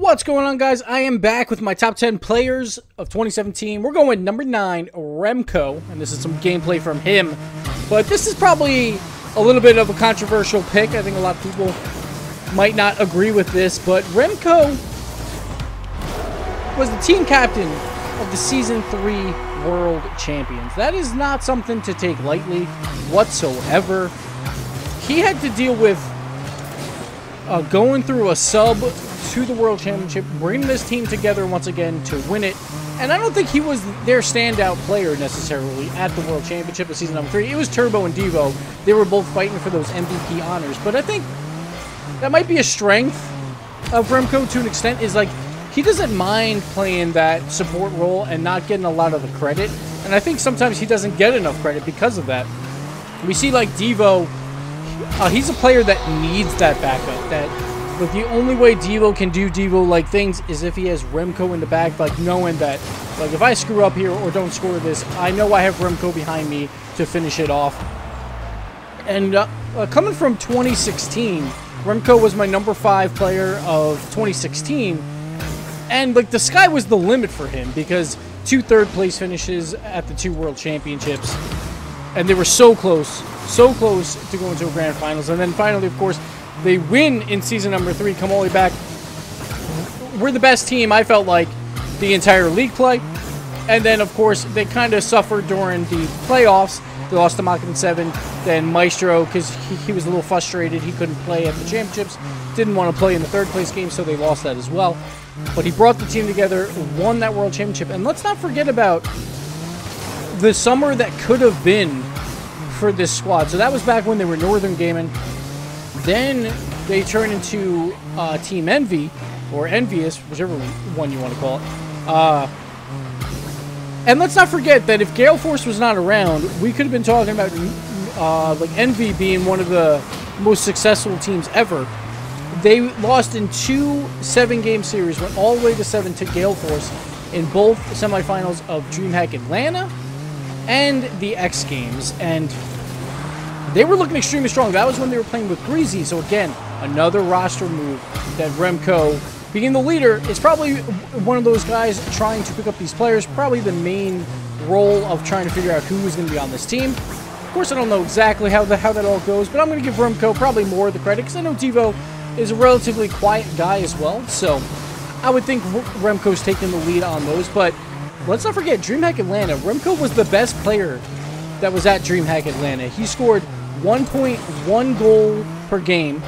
What's going on, guys? I am back with my top 10 players of 2017. We're going number 9, Remko, and this is some gameplay from him. But this is probably a little bit of a controversial pick. I think a lot of people might not agree with this, but Remko was the team captain of the Season 3 World Champions. That is not something to take lightly whatsoever. He had to deal with going through a sub to the World Championship, bringing this team together once again to win it. And I don't think he was their standout player necessarily at the World Championship of Season number 3. It was Turbo and Devo. They were both fighting for those MVP honors. But I think that might be a strength of Remko to an extent, is like he doesn't mind playing that support role and not getting a lot of the credit. And I think sometimes he doesn't get enough credit because of that. We see like Devo, he's a player that needs that backup. But the only way Devo can do Devo-like things is if he has Remko in the back, like knowing that, like if I screw up here or don't score this, I know I have Remko behind me to finish it off. And coming from 2016, Remko was my number 5 player of 2016, and like the sky was the limit for him because 2 third-place finishes at the 2 World Championships, and they were so close to going to a Grand Finals, and then finally, of course, they win in Season number 3, come all the way back. We're the best team, I felt like, the entire league play. And then, of course, they kind of suffered during the playoffs. They lost to Mach in 7. Then Maestro, because he was a little frustrated. He couldn't play at the championships. Didn't want to play in the 3rd place game, so they lost that as well. But he brought the team together, won that World Championship. And let's not forget about the summer that could have been for this squad. So that was back when they were Northern Gaming. Then they turn into Team Envy, or Envious, whichever one you want to call it. And let's not forget that if Gale Force was not around, we could have been talking about like Envy being one of the most successful teams ever. They lost in 2 7-game series, went all the way to 7 to Gale Force in both semifinals of DreamHack Atlanta and the X Games. And they were looking extremely strong. That was when they were playing with Greasy. So again, another roster move that Remko, being the leader, is probably one of those guys trying to pick up these players. Probably the main role of trying to figure out who is going to be on this team. Of course, I don't know exactly how that all goes, but I'm going to give Remko probably more of the credit because I know Devo is a relatively quiet guy as well. So I would think Remko's taking the lead on those. But let's not forget, DreamHack Atlanta. Remko was the best player that was at DreamHack Atlanta. He scored 1.1 goal per game,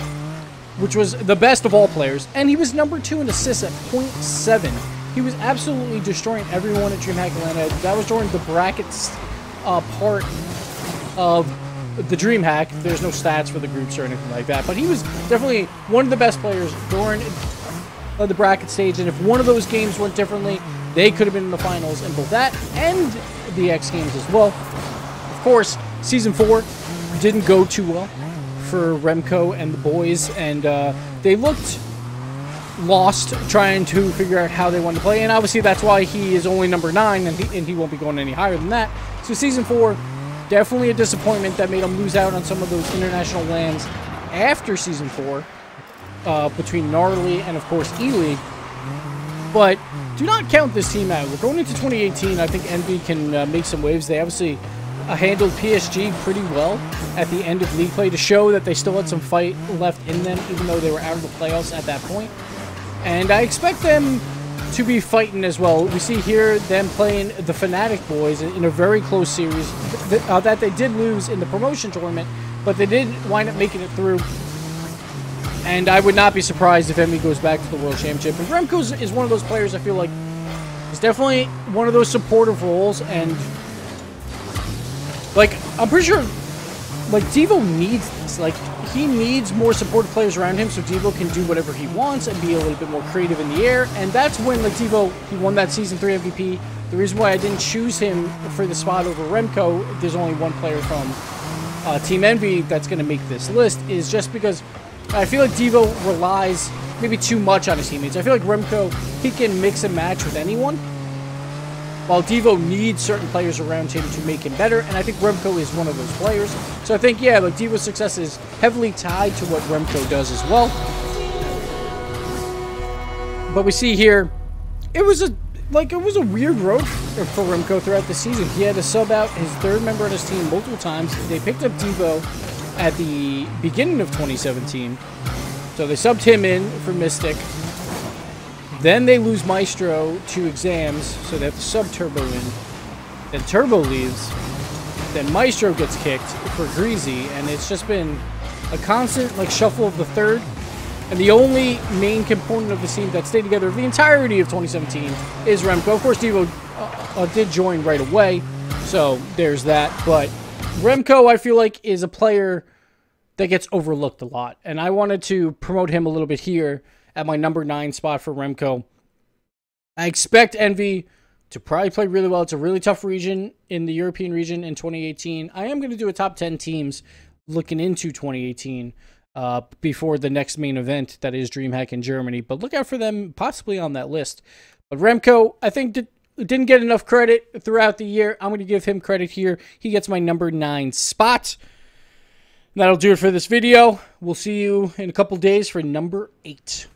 which was the best of all players, and he was number 2 in assists at 0.7. He was absolutely destroying everyone at DreamHack Atlanta. That was during the brackets part of the DreamHack. There's no stats for the groups or anything like that, but he was definitely one of the best players during the bracket stage, and if one of those games went differently, they could have been in the finals in both that and the X Games as well. Of course, Season 4 didn't go too well for Remko and the boys, and they looked lost trying to figure out how they wanted to play, and obviously that's why he is only number 9, and he won't be going any higher than that. So Season 4, definitely a disappointment that made him lose out on some of those international lands after Season 4, between Gnarly and, of course, E-League. But do not count this team out. We're going into 2018. I think Envy can make some waves. They obviously handled PSG pretty well at the end of league play to show that they still had some fight left in them, even though they were out of the playoffs at that point. And I expect them to be fighting as well. We see here them playing the Fnatic boys in a very close series that they did lose in the promotion tournament, but they did wind up making it through. And I would not be surprised if Envy goes back to the World Championship. And Remko is one of those players I feel like is definitely one of those supportive roles, and like, I'm pretty sure, like, Devo needs this. Like, he needs more supportive players around him so Devo can do whatever he wants and be a little bit more creative in the air. And that's when, like, Devo, he won that Season 3 MVP. The reason why I didn't choose him for the spot over Remko, there's only one player from Team Envy that's going to make this list, is just because I feel like Devo relies maybe too much on his teammates. I feel like Remko, he can mix and match with anyone, while Devo needs certain players around him to make him better, and I think Remko is one of those players. So I think, yeah, like, Devo's success is heavily tied to what Remko does as well. But we see here, it was a weird road for Remko throughout the season. He had to sub out his third member on his team multiple times. They picked up Devo at the beginning of 2017. So they subbed him in for Mystic. Then they lose Maestro to exams, so they have to sub Turbo in. Then Turbo leaves. Then Maestro gets kicked for Greasy, and it's just been a constant like shuffle of the third. And the only main component of the team that stayed together the entirety of 2017 is Remko. Of course, Devo did join right away, so there's that. But Remko, I feel like, is a player that gets overlooked a lot. And I wanted to promote him a little bit here at my number 9 spot for Remko. I expect Envy to probably play really well. It's a really tough region in the European region in 2018. I am going to do a top 10 teams looking into 2018. Before the next main event, that is DreamHack in Germany. But look out for them possibly on that list. But Remko, I think, didn't get enough credit throughout the year. I'm going to give him credit here. He gets my number 9 spot. That'll do it for this video. We'll see you in a couple days for number 8.